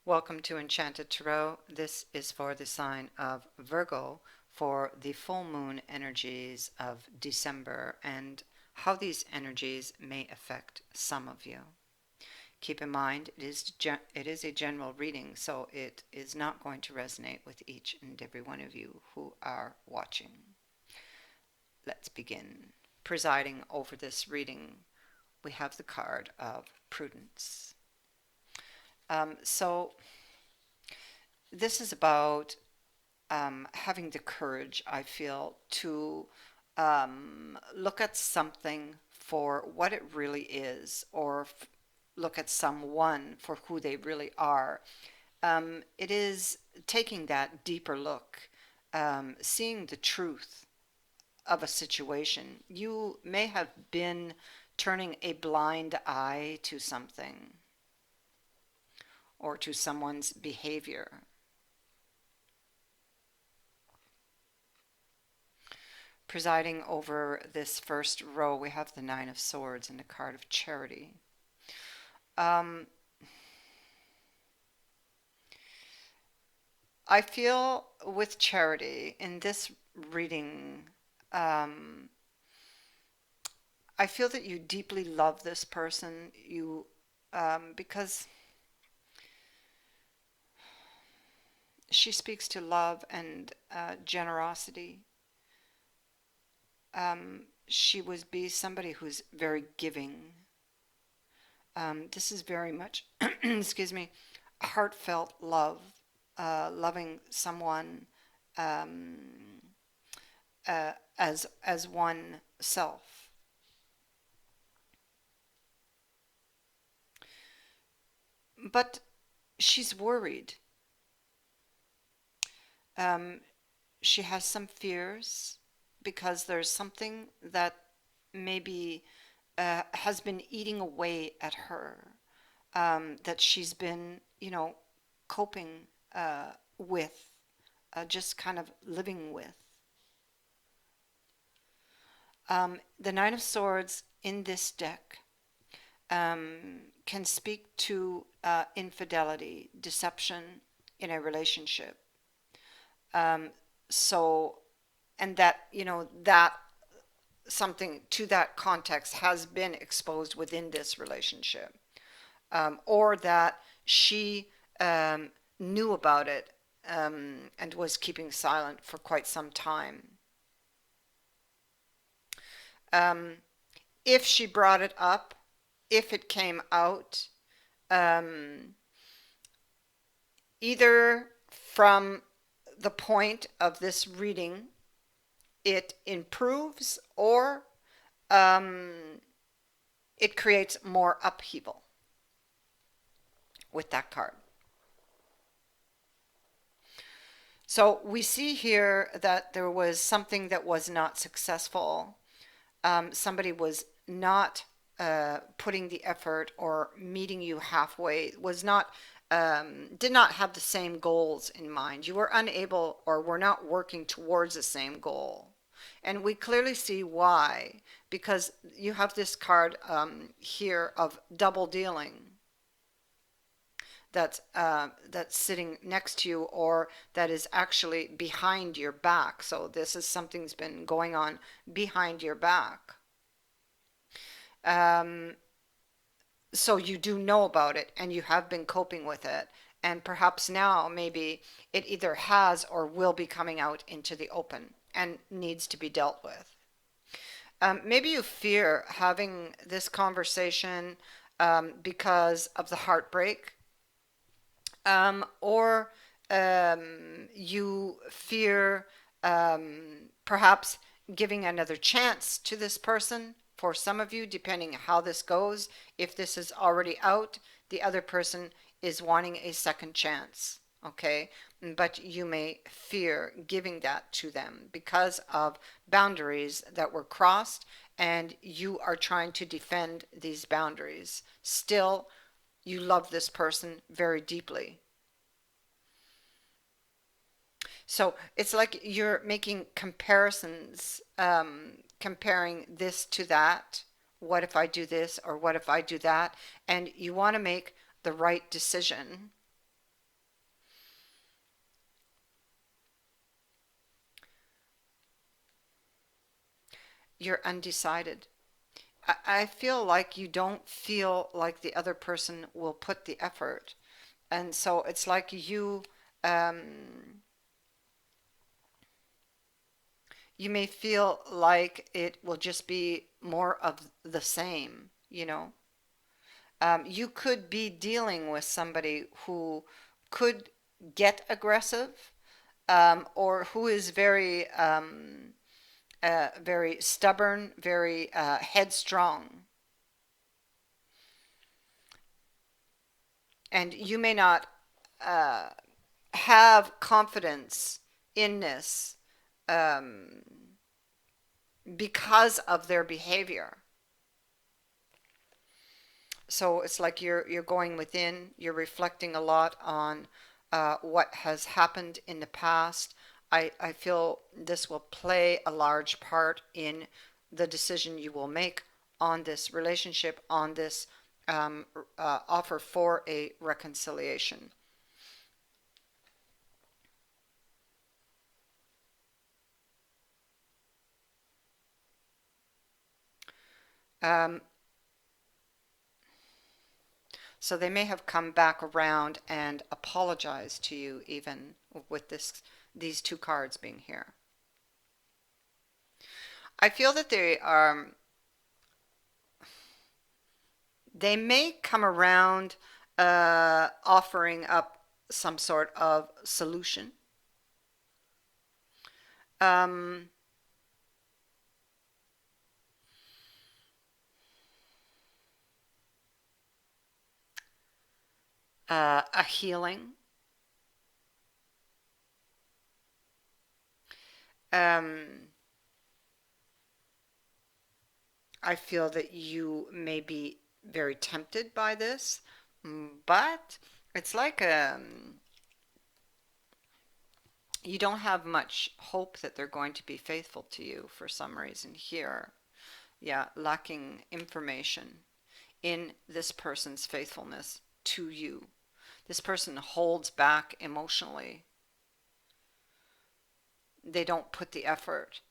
Welcome to Enchanted Tarot. This is for the sign of Virgo for the full moon energies of December and how these energies may affect some of you. Keep in mind, it is a general reading, so it is not going to resonate with each and every one of you who are watching. Let's begin. Presiding over this reading, we have the card of Prudence. So this is about having the courage, I feel, to look at something for what it really is, or look at someone for who they really are. It is taking that deeper look, seeing the truth of a situation. You may have been turning a blind eye to something or to someone's behavior. Presiding over this first row, we have the Nine of Swords and the card of Charity. Um, I feel with Charity in this reading, um, I feel that you deeply love this person. Because she speaks to love and generosity. She would be somebody who's very giving. This is very much, excuse me, heartfelt love, loving someone um, as one self. But she's worried. Um, she has some fears because there's something that maybe has been eating away at her, that she's been, coping with, just kind of living with. The Nine of Swords in this deck can speak to infidelity, deception in a relationship. Um, so, and that, that something to that context has been exposed within this relationship, or that she knew about it and was keeping silent for quite some time. Um, if she brought it up, if it came out, um, either from the point of this reading, it improves, or um, it creates more upheaval with that card. So we see here that there was something that was not successful. Somebody was not putting the effort or meeting you halfway, was not did not have the same goals in mind. You were unable or were not working towards the same goal. And we clearly see why, because you have this card here of double dealing that's sitting next to you, or that is actually behind your back. So this is something that's been going on behind your back. Um, so you do know about it and you have been coping with it. And perhaps now maybe it either has or will be coming out into the open and needs to be dealt with. Maybe you fear having this conversation because of the heartbreak, or you fear perhaps giving another chance to this person. For some of you, depending how this goes, if this is already out, the other person is wanting a second chance. Okay, but you may fear giving that to them because of boundaries that were crossed, and you are trying to defend these boundaries. Still, you love this person very deeply. So it's like you're making comparisons, comparing this to that. What if I do this, or what if I do that? And you want to make the right decision. You're undecided. I feel like you don't feel like the other person will put the effort. And so it's like um, you may feel like it will just be more of the same, you know. You could be dealing with somebody who could get aggressive, or who is very stubborn, very headstrong. And you may not uh, have confidence in this um, because of their behavior. So it's like you're going within, you're reflecting a lot on what has happened in the past. I feel this will play a large part in the decision you will make on this relationship, on this um, offer for a reconciliation. Um, so they may have come back around and apologized to you, even with these two cards being here. I feel that they may come around offering up some sort of solution. Um, a healing. Um, I feel that you may be very tempted by this, but it's like you don't have much hope that they're going to be faithful to you for some reason here. Yeah, lacking information in this person's faithfulness to you. This person holds back emotionally. They don't put the effort.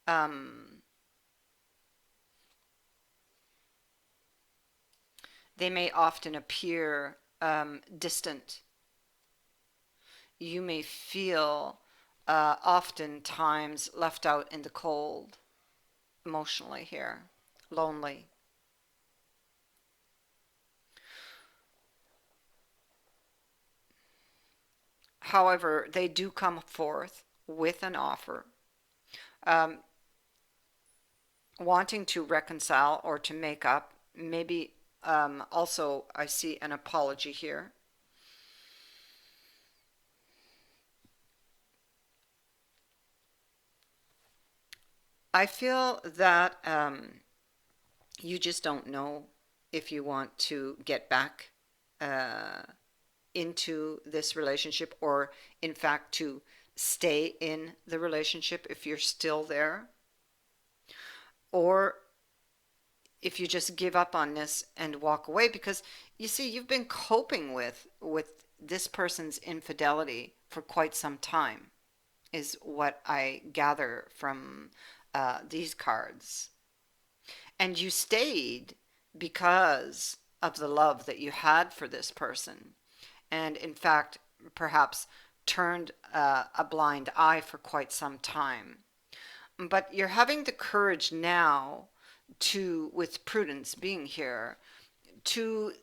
Um, they may often appear distant. You may feel oftentimes left out in the cold emotionally here, lonely. However, they do come forth with an offer, um, wanting to reconcile or to make up. Maybe also, I see an apology here. I feel that you just don't know if you want to get back uh, into this relationship, or, in fact, to stay in the relationship if you're still there, or if you just give up on this and walk away, because you see you've been coping with this person's infidelity for quite some time, is what I gather from these cards. And you stayed because of the love that you had for this person. And in fact, perhaps turned a blind eye for quite some time. But you're having the courage now to, with Prudence being here, to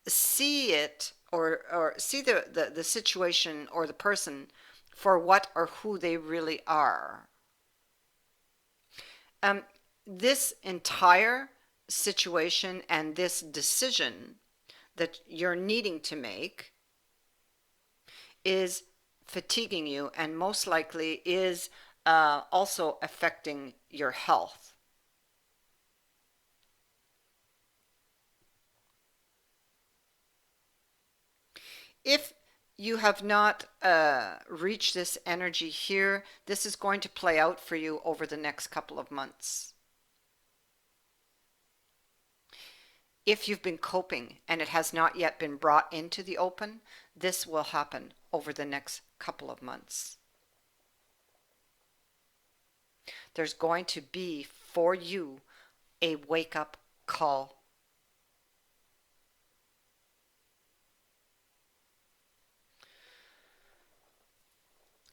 see it, or see the situation or the person for what or who they really are. Um, this entire situation and this decision that you're needing to make is fatiguing you, and most likely is also affecting your health. If you have not reached this energy here, this is going to play out for you over the next couple of months. If you've been coping and it has not yet been brought into the open, this will happen over the next couple of months. There's going to be for you a wake-up call.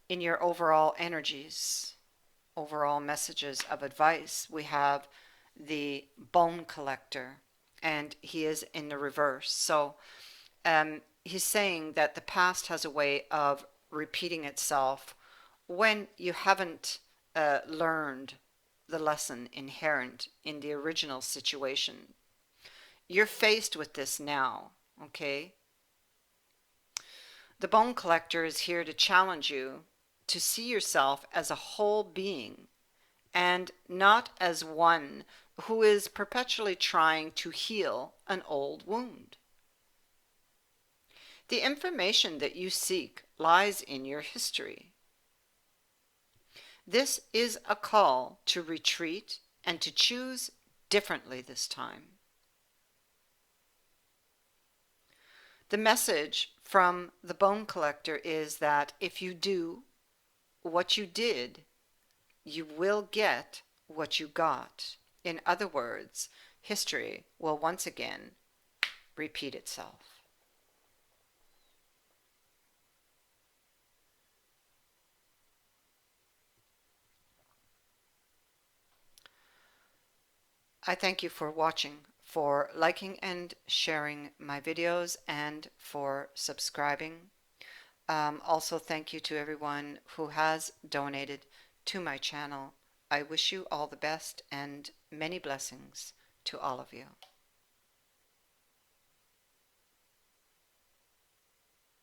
In your overall energies, overall messages of advice, we have the bone collector, and he is in the reverse. So he's saying that the past has a way of repeating itself when you haven't learned the lesson inherent in the original situation. You're faced with this now, okay? The bone collector is here to challenge you to see yourself as a whole being and not as one who is perpetually trying to heal an old wound. The information that you seek lies in your history. This is a call to retreat and to choose differently this time. The message from the bone collector is that if you do what you did, you will get what you got. In other words, history will once again repeat itself. I thank you for watching, for liking and sharing my videos, and for subscribing. Also, thank you to everyone who has donated to my channel. I wish you all the best and many blessings to all of you.